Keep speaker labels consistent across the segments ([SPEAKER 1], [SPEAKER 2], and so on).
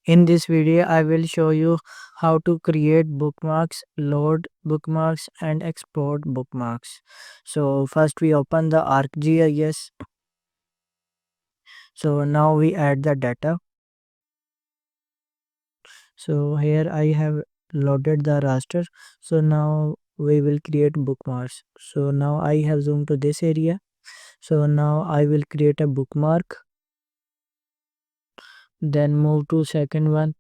[SPEAKER 1] In this video, I will show you how to create bookmarks, load bookmarks, and export bookmarks. So first we open the ArcGIS. So now we add the data. So here I have loaded the raster. So now we will create bookmarks. So now I have zoomed to this area. So now I will create a bookmark. Then move to second one.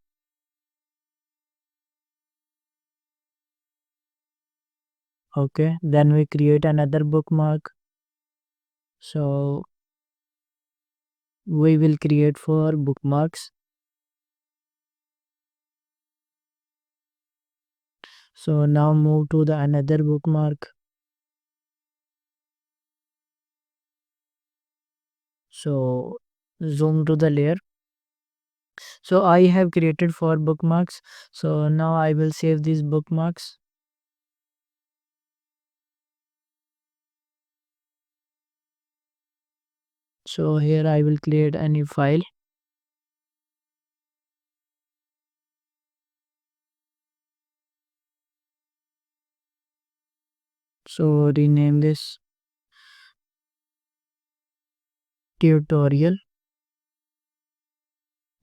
[SPEAKER 1] Okay, then we create another bookmark. So we will create for bookmarks. So now move to the another bookmark. So zoom to the layer. So I have created 4 bookmarks. So now I will save these bookmarks. So here I will create a new file. So rename this tutorial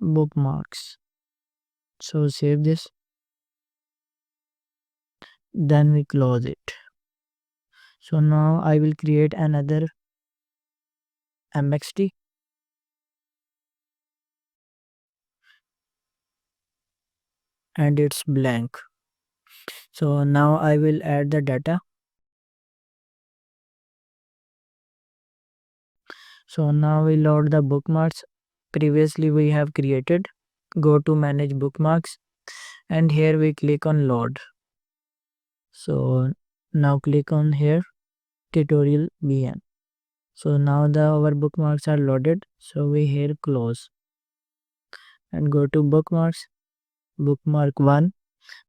[SPEAKER 1] bookmarks. So save this. Then we close it. So now I will create another MXT. And it's blank. So now I will add the data. So now we load the bookmarks previously we have created. Go to manage bookmarks and here we click on load. So now click on here tutorial BN. So now our bookmarks are loaded. So we here close and go to bookmarks, bookmark 1,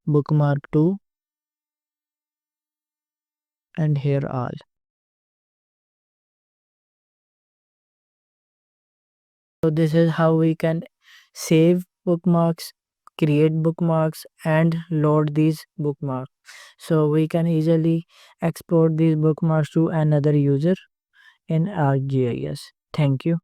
[SPEAKER 1] bookmark 2 and here all. So this is how we can save bookmarks, create bookmarks and load these bookmarks. So we can easily export these bookmarks to another user in ArcGIS. Thank you.